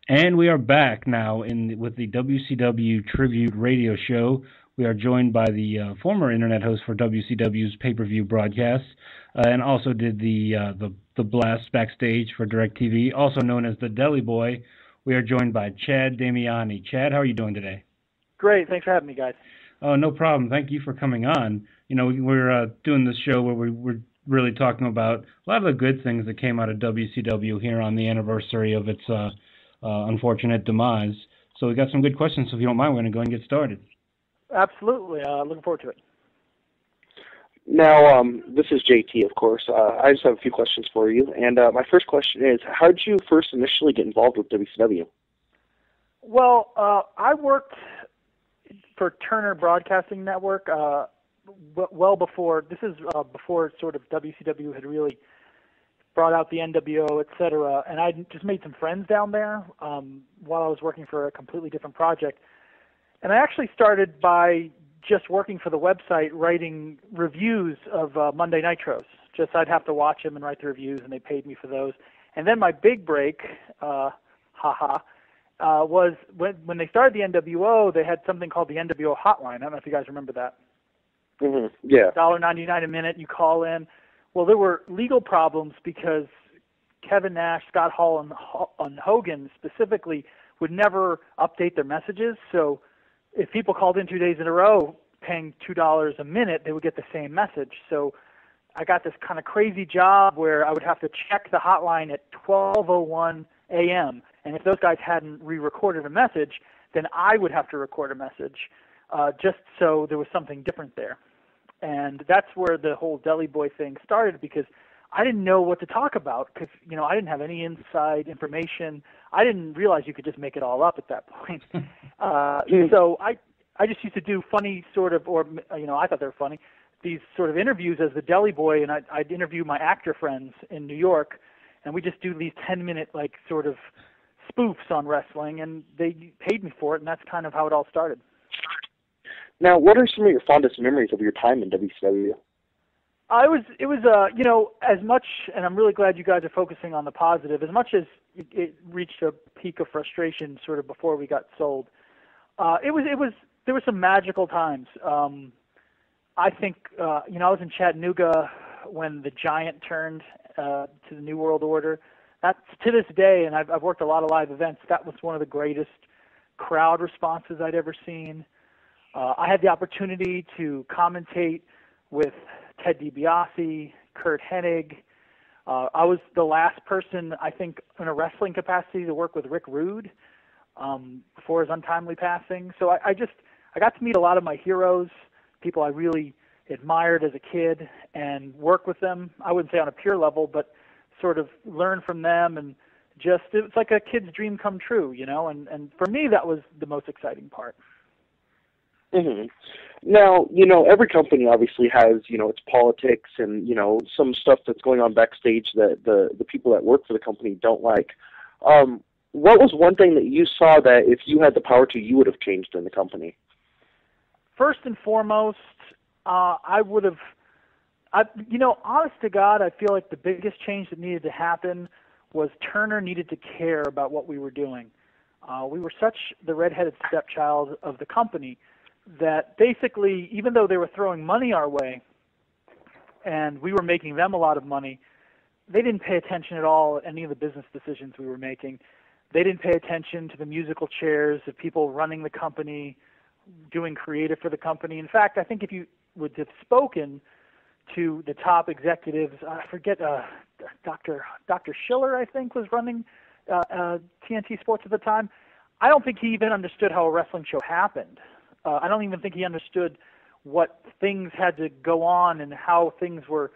And we are back now with the WCW Tribute Radio Show. We are joined by the former internet host for WCW's pay-per-view broadcasts, and also did the blast backstage for DirecTV, also known as the Deli Boy. We are joined by Chad Damiani. Chad, how are you doing today? Great, thanks for having me, guys. Oh, no problem. Thank you for coming on. You know, we're doing this show where we're really talking about a lot of the good things that came out of WCW here on the anniversary of its unfortunate demise. So we got some good questions, so if you don't mind, we're going to go and get started. Absolutely. Looking forward to it. Now, this is JT, of course. I just have a few questions for you. And my first question is, how did you first initially get involved with WCW? Well, I worked for Turner Broadcasting Network well before, this is before sort of WCW had really brought out the NWO, et cetera, and I just made some friends down there while I was working for a completely different project. And I actually started by just working for the website, writing reviews of Monday Nitros. Just I'd have to watch them and write the reviews, and they paid me for those. And then my big break, was when they started the NWO, they had something called the NWO Hotline. I don't know if you guys remember that. Mm-hmm. Yeah. $1.99 a minute, you call in. Well, there were legal problems because Kevin Nash, Scott Hall, and Hogan specifically would never update their messages. So if people called in 2 days in a row paying $2 a minute, they would get the same message. So I got this kind of crazy job where I would have to check the hotline at 12:01 a.m. And if those guys hadn't re-recorded a message, then I would have to record a message just so there was something different there. And that's where the whole Deli Boy thing started, because I didn't know what to talk about because, you know, I didn't have any inside information. I didn't realize you could just make it all up at that point. So I just used to do funny sort of, or, you know, I thought they were funny, these sort of interviews as the Deli Boy, and I'd interview my actor friends in New York, and we just do these 10-minute, like, sort of spoofs on wrestling, and they paid me for it, and that's kind of how it all started. Now, what are some of your fondest memories of your time in WCW? It was you know, as much, and I'm really glad you guys are focusing on the positive, as much as it reached a peak of frustration sort of before we got sold, there were some magical times. I think, you know, I was in Chattanooga when the Giant turned to the New World Order. That's to this day, and I've worked a lot of live events, that was one of the greatest crowd responses I'd ever seen. I had the opportunity to commentate with Ted DiBiase, Kurt Hennig. I was the last person, I think, in a wrestling capacity to work with Rick Rude before his untimely passing. So I got to meet a lot of my heroes, people I really admired as a kid, and work with them. I wouldn't say on a peer level, but sort of learn from them, and just, it's like a kid's dream come true, you know, and for me that was the most exciting part. Mm-hmm. Now, you know, every company obviously has, you know, its politics and, you know, some stuff that's going on backstage that the people that work for the company don't like. What was one thing that you saw that if you had the power to, you would have changed in the company? First and foremost, I would have, you know, honest to God, I feel like the biggest change that needed to happen was Turner needed to care about what we were doing. We were such the redheaded stepchild of the company that basically, even though they were throwing money our way and we were making them a lot of money, they didn't pay attention at all to any of the business decisions we were making. They didn't pay attention to the musical chairs of people running the company, doing creative for the company. In fact, I think if you would have spoken to the top executives, I forget, Dr. Schiller, I think, was running TNT Sports at the time. I don't think he even understood how a wrestling show happened. I don't even think he understood what things had to go on and how things were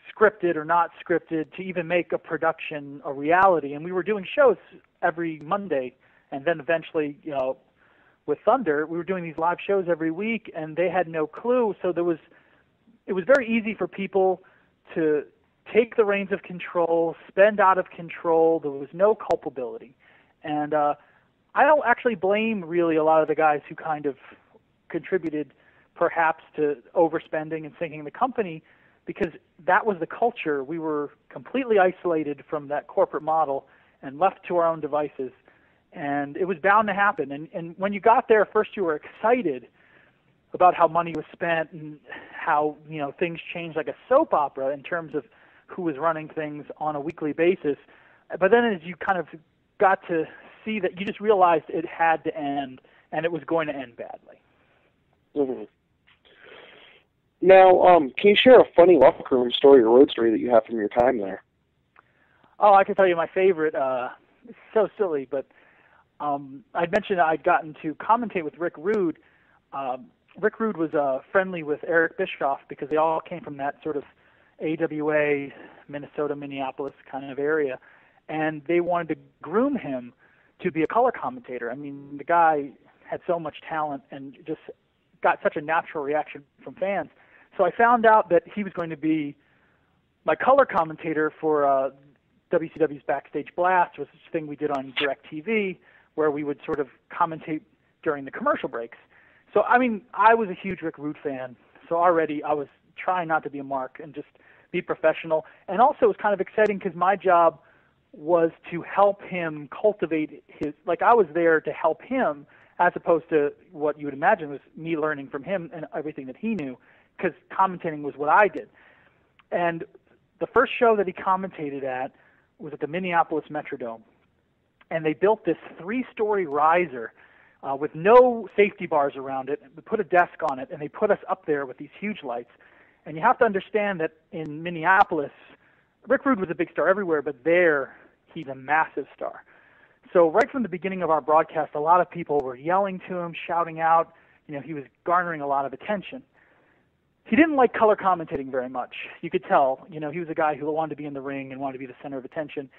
scripted or not scripted to even make a production a reality. And we were doing shows every Monday, and then eventually, you know, with Thunder, we were doing these live shows every week, and they had no clue. So it was very easy for people to take the reins of control, spend out of control. There was no culpability. And I don't actually blame really a lot of the guys who kind of contributed perhaps to overspending and sinking the company, because that was the culture. We were completely isolated from that corporate model and left to our own devices. And it was bound to happen. And when you got there, first you were excited about how money was spent and how, things changed like a soap opera in terms of who was running things on a weekly basis. But then as you kind of got to see that, you just realized it had to end, and it was going to end badly. Mm-hmm. Now, can you share a funny locker room story or road story that you have from your time there? Oh, I can tell you my favorite. It's so silly, but I'd mentioned I'd gotten to commentate with Rick Rude. Rick Rude was friendly with Eric Bischoff because they all came from that sort of AWA, Minnesota, Minneapolis kind of area, and they wanted to groom him to be a color commentator. I mean, the guy had so much talent and just got such a natural reaction from fans. So I found out that he was going to be my color commentator for WCW's Backstage Blast, was this thing we did on DirecTV, where we would sort of commentate during the commercial breaks. So, I mean, I was a huge Rick Rude fan, so already I was trying not to be a mark and just be professional. And also it was kind of exciting because my job was to help him cultivate his, like I was there to help him as opposed to what you would imagine was me learning from him and everything that he knew, because commentating was what I did. And the first show that he commentated at was at the Minneapolis Metrodome. And they built this 3-story riser with no safety bars around it. They put a desk on it, and they put us up there with these huge lights. And you have to understand that in Minneapolis, Rick Rude was a big star everywhere, but there he's a massive star. So right from the beginning of our broadcast, a lot of people were yelling to him, shouting out. He was garnering a lot of attention. He didn't like color commentating very much. You could tell. He was a guy who wanted to be in the ring and wanted to be the center of attention.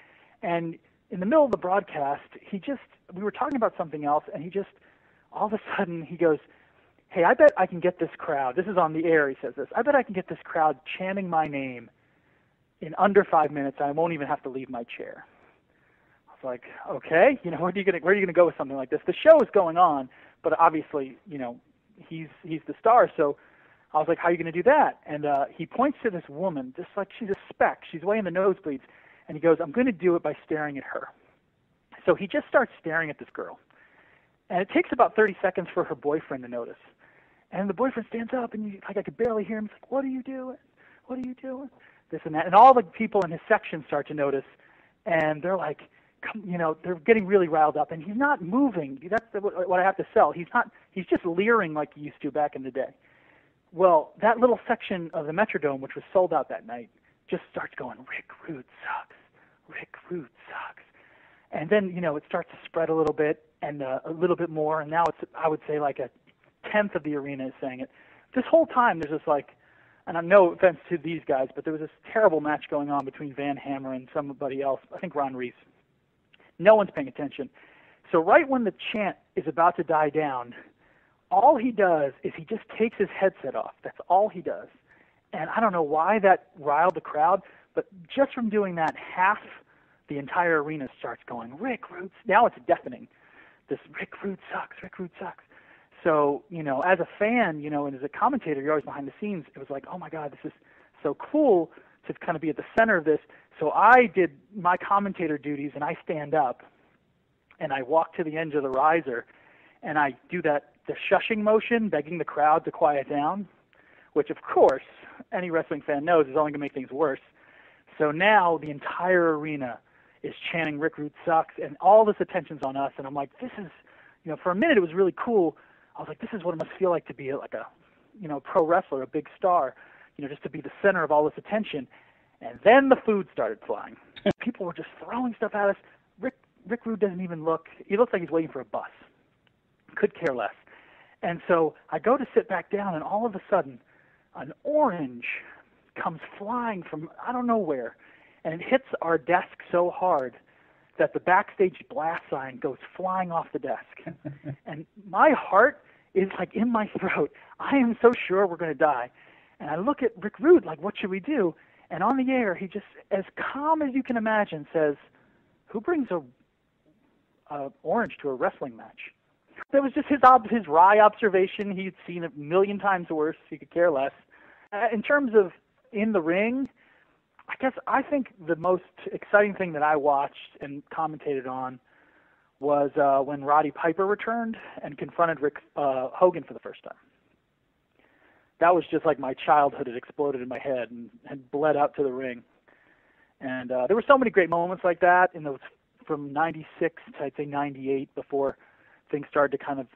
And in the middle of the broadcast, we were talking about something else, and he just, all of a sudden, he goes, "Hey, I bet I can get this crowd," this is on the air, he says this, "I bet I can get this crowd chanting my name in under 5 minutes. I won't even have to leave my chair." I was like, okay, where are you going to go with something like this? The show is going on, but obviously, he's the star, so I was like, how are you going to do that? And he points to this woman, just like she's a speck. She's way in the nosebleeds. And he goes, "I'm going to do it by staring at her." So he just starts staring at this girl. And it takes about 30 seconds for her boyfriend to notice. And the boyfriend stands up, and I could barely hear him. He's like, "What are you doing? What are you doing?" This and that. And all the people in his section start to notice. And they're like, they're getting really riled up. And he's not moving. That's what I have to sell. He's just leering like he used to back in the day. Well, that little section of the Metrodome, which was sold out that night, just starts going, "Rick Rude sucks. Rick Rude sucks." And then, it starts to spread a little bit and a little bit more. And now it's, I would say, like a tenth of the arena is saying it. This whole time there's this and I'm no offense to these guys, but there was this terrible match going on between Van Hammer and somebody else, I think Ron Reese. No one's paying attention. So right when the chant is about to die down, all he does is he just takes his headset off. That's all he does. And I don't know why that riled the crowd, but just from doing that, half the entire arena starts going, "Rick Rude." Now it's deafening. This "Rick Rude sucks, Rick Rude sucks." So, as a fan, and as a commentator, you're always behind the scenes. It was like, oh my God, this is so cool to kind of be at the center of this. So I did my commentator duties, and I stand up, and I walk to the edge of the riser, and I do the shushing motion, begging the crowd to quiet down, which, of course, any wrestling fan knows is only going to make things worse. So now the entire arena is chanting "Rick Rude sucks," and all this attention's on us. And I'm like, this is, for a minute it was really cool. I was like, this is what it must feel like to be like a, pro wrestler, a big star, just to be the center of all this attention. And then the food started flying. People were just throwing stuff at us. Rick Rude doesn't even look. He looks like he's waiting for a bus. Could care less. And so I go to sit back down, and all of a sudden, an orange comes flying from I don't know where, and it hits our desk so hard that the Backstage Blast sign goes flying off the desk. And my heart is like in my throat. I am so sure we're going to die. And I look at Rick Rude like, what should we do? And on the air, he just, as calm as you can imagine, says, "Who brings a orange to a wrestling match?" That was just his wry observation. He'd seen it a million times worse. He could care less. In terms of in the ring, I think the most exciting thing that I watched and commentated on was when Roddy Piper returned and confronted Rick Hogan for the first time. That was just like my childhood had exploded in my head and had bled out to the ring. And there were so many great moments like that in those from 96 to I'd say 98 before things started to kind of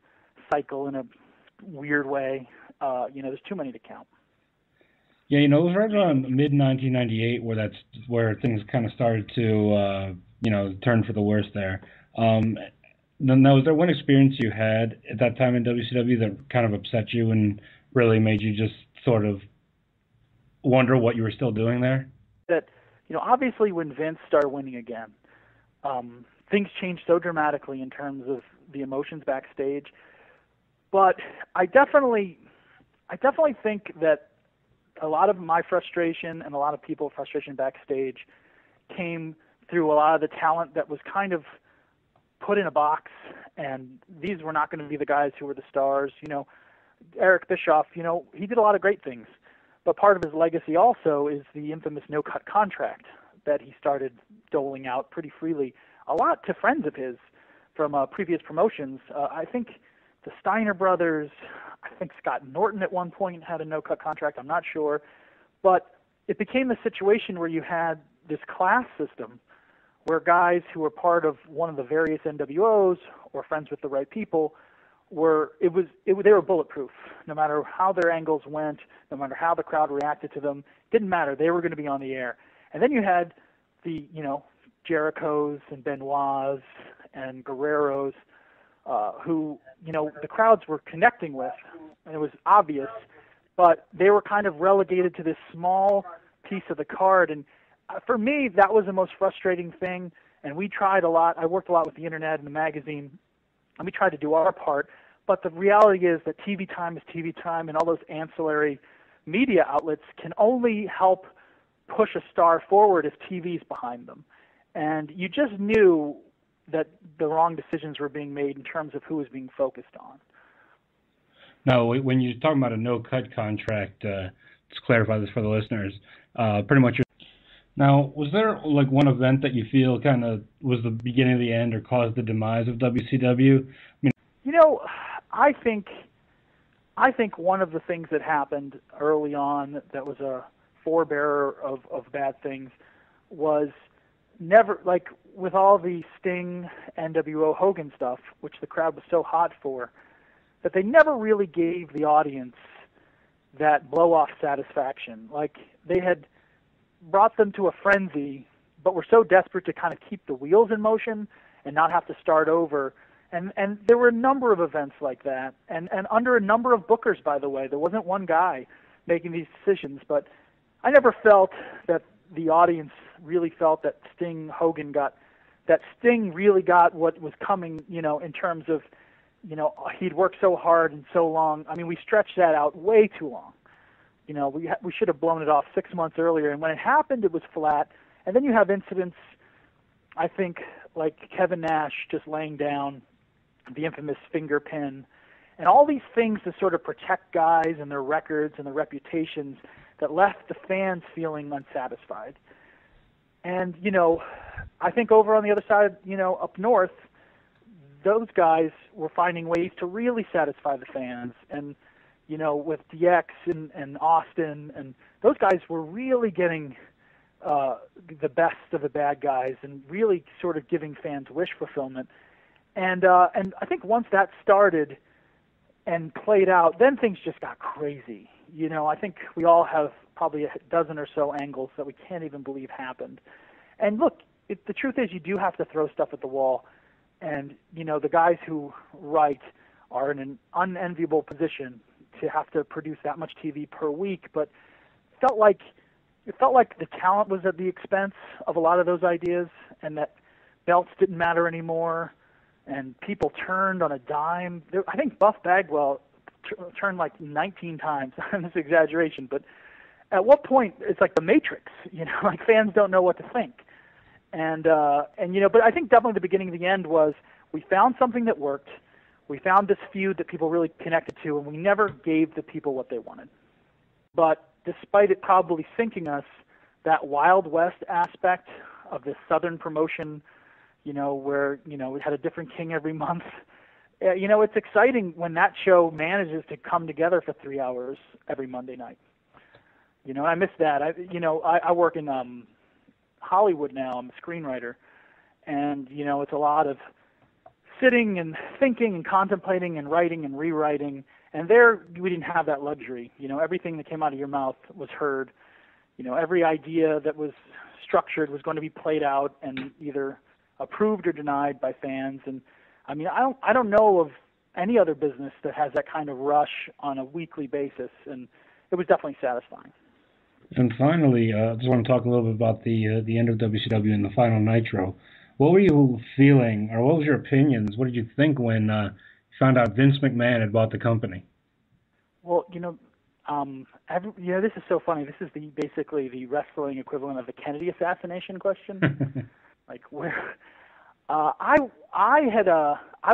cycle in a weird way. There's too many to count. Yeah, it was right around mid-1998 where things kind of started to, turn for the worse there. Now, was there one experience you had at that time in WCW that kind of upset you and really made you just sort of wonder what you were still doing there? That, obviously when Vince started winning again, things changed so dramatically in terms of the emotions backstage. But I definitely think that a lot of my frustration and a lot of people's frustration backstage came through a lot of the talent that was kind of put in a box, and these were not going to be the guys who were the stars. Eric Bischoff, he did a lot of great things, but part of his legacy also is the infamous no-cut contract that he started doling out pretty freely, a lot to friends of his from previous promotions. I think the Steiner brothers, I think Scott Norton at one point had a no-cut contract, I'm not sure, but it became a situation where you had this class system where guys who were part of one of the various NWOs or friends with the right people they were bulletproof. No matter how their angles went, no matter how the crowd reacted to them, didn't matter. They were going to be on the air. And then you had the, Jerichos and Benoits and Guerreros who, the crowds were connecting with, and it was obvious, but they were kind of relegated to this small piece of the card. And for me, that was the most frustrating thing, and we tried a lot. I worked a lot with the internet and the magazine, and we tried to do our part, but the reality is that TV time is TV time, and all those ancillary media outlets can only help push a star forward if TV's behind them. And you just knew that the wrong decisions were being made in terms of who was being focused on. Now, when you're talking about a no-cut contract, let's clarify this for the listeners, pretty much. Now, was there like one event that you feel kind of was the beginning of the end or caused the demise of WCW? I think one of the things that happened early on that was a forebearer of bad things was never, like with all the Sting, NWO, Hogan stuff, which the crowd was so hot for, that they never really gave the audience that blow-off satisfaction. Like they had brought them to a frenzy, but were so desperate to kind of keep the wheels in motion and not have to start over. And there were a number of events like that, and under a number of bookers, by the way. There wasn't one guy making these decisions, but I never felt that the audience really felt that Sting really got what was coming, in terms of, he'd worked so hard and so long. I mean, we stretched that out way too long. We should have blown it off 6 months earlier, and when it happened, it was flat. And then you have incidents, I think, like Kevin Nash just laying down the infamous finger pin, and all these things to sort of protect guys and their records and their reputations that left the fans feeling unsatisfied. And, I think over on the other side, up north, those guys were finding ways to really satisfy the fans. And, with DX and Austin, and those guys were really getting the best of the bad guys and really sort of giving fans wish fulfillment. And I think once that started and played out, then things just got crazy. I think we all have probably a dozen or so angles that we can't even believe happened. And look, the truth is you do have to throw stuff at the wall. And, the guys who write are in an unenviable position to have to produce that much TV per week. But it felt like the talent was at the expense of a lot of those ideas, and that belts didn't matter anymore. And people turned on a dime. I think Buff Bagwell turned like 19 times. This exaggeration, but at what point it's like the Matrix. Like fans don't know what to think. And but I think definitely the beginning of the end was we found something that worked. We found this feud that people really connected to, and we never gave the people what they wanted. But despite it probably sinking us, that Wild West aspect of this Southern promotion where, we had a different king every month. It's exciting when that show manages to come together for 3 hours every Monday night. I miss that. I work in Hollywood now. I'm a screenwriter, and it's a lot of sitting and thinking and contemplating and writing and rewriting. And there, we didn't have that luxury. Everything that came out of your mouth was heard. Every idea that was structured was going to be played out and either approved or denied by fans. And I don't know of any other business that has that kind of rush on a weekly basis, and it was definitely satisfying. And finally, I just want to talk a little bit about the end of WCW and the Final Nitro. What were you feeling, or what was your opinions? What did you think when you found out Vince McMahon had bought the company? Well, this is so funny. This is basically the wrestling equivalent of the Kennedy assassination question. Like where I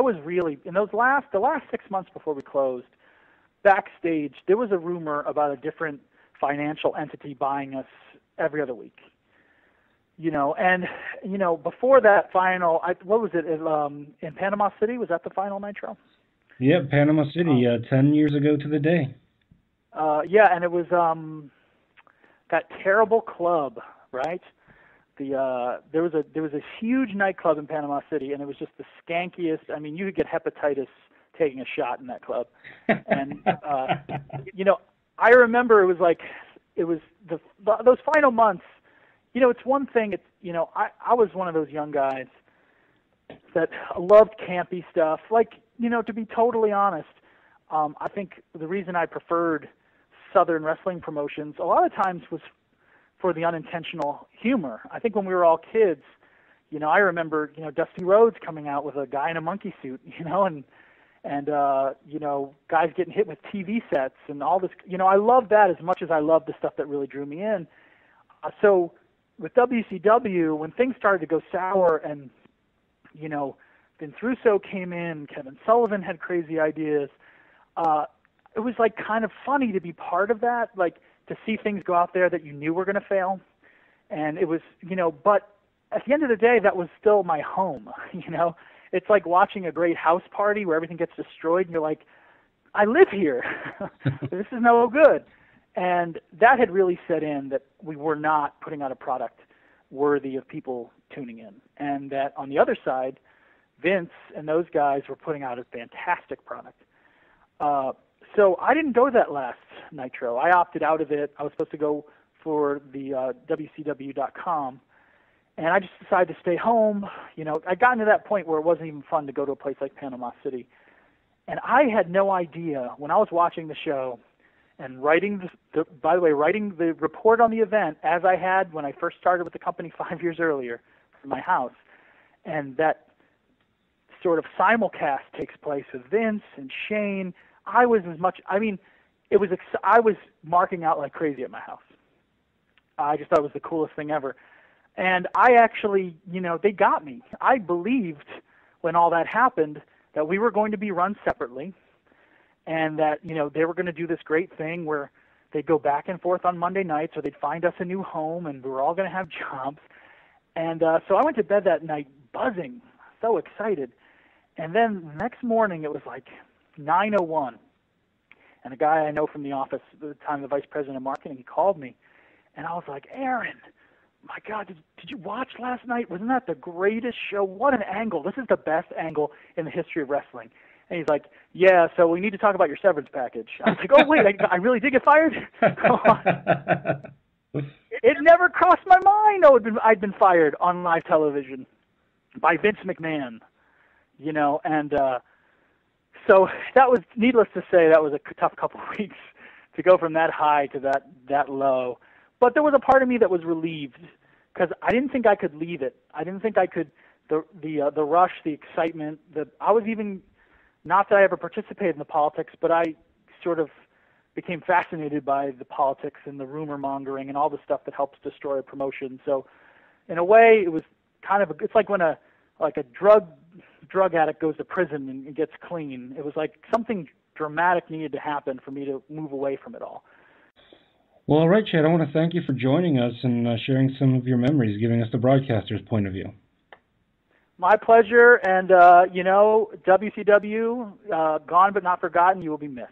was really in the last 6 months before we closed, backstage there was a rumor about a different financial entity buying us every other week. Before that final, what was it in Panama City? Was that the Final Nitro? Yeah, Panama City, 10 years ago to the day. And it was that terrible club, right? There was a huge nightclub in Panama City, and it was just the skankiest. I mean, you could get hepatitis taking a shot in that club. And I remember it was those final months. It's one thing. I was one of those young guys that loved campy stuff. To be totally honest, I think the reason I preferred Southern wrestling promotions a lot of times was for the unintentional humor. I think when we were all kids, I remember, Dusty Rhodes coming out with a guy in a monkey suit, and guys getting hit with TV sets and all this. I love that as much as I love the stuff that really drew me in. So with WCW, when things started to go sour and, Vince Russo came in, Kevin Sullivan had crazy ideas, it was kind of funny to be part of that, to see things go out there that you knew were going to fail. And it was, but at the end of the day, that was still my home, It's like watching a great house party where everything gets destroyed and you're like, I live here. This is no good. And that had really set in that we were not putting out a product worthy of people tuning in. And that on the other side, Vince and those guys were putting out a fantastic product. So I didn't go to that last Nitro. I opted out of it. I was supposed to go for the WCW.com. And I just decided to stay home. I'd gotten to that point where it wasn't even fun to go to a place like Panama City. And I had no idea when I was watching the show and writing writing the report on the event as I had when I first started with the company 5 years earlier from my house. And that sort of simulcast takes place with Vince and Shane. I was marking out like crazy at my house. I just thought it was the coolest thing ever. And I actually, they got me. I believed when all that happened that we were going to be run separately and that, they were going to do this great thing where they'd go back and forth on Monday nights or they'd find us a new home and we were all going to have jobs. And so I went to bed that night buzzing, so excited. And then the next morning it was 9:01. And a guy I know from the office at the time, the vice president of marketing, he called me. And I was like, Aaron, my God, did you watch last night? Wasn't that the greatest show? What an angle. This is the best angle in the history of wrestling. And he's like, yeah, so we need to talk about your severance package. I was like, oh, wait, I really did get fired? It never crossed my mind. I'd been fired on live television by Vince McMahon, and so that was, needless to say, that was a tough couple of weeks to go from that high to that low. But there was a part of me that was relieved because I didn't think I could leave it. I didn't think I could, the rush, the excitement, I was even, not that I ever participated in the politics, but I sort of became fascinated by the politics and the rumor mongering and all the stuff that helps destroy a promotion. So in a way, it was kind of, it's like when a drug addict goes to prison and gets clean. It was like something dramatic needed to happen for me to move away from it all. Well, all right, Chad, I want to thank you for joining us and sharing some of your memories, giving us the broadcaster's point of view. My pleasure. And, WCW, gone but not forgotten, you will be missed.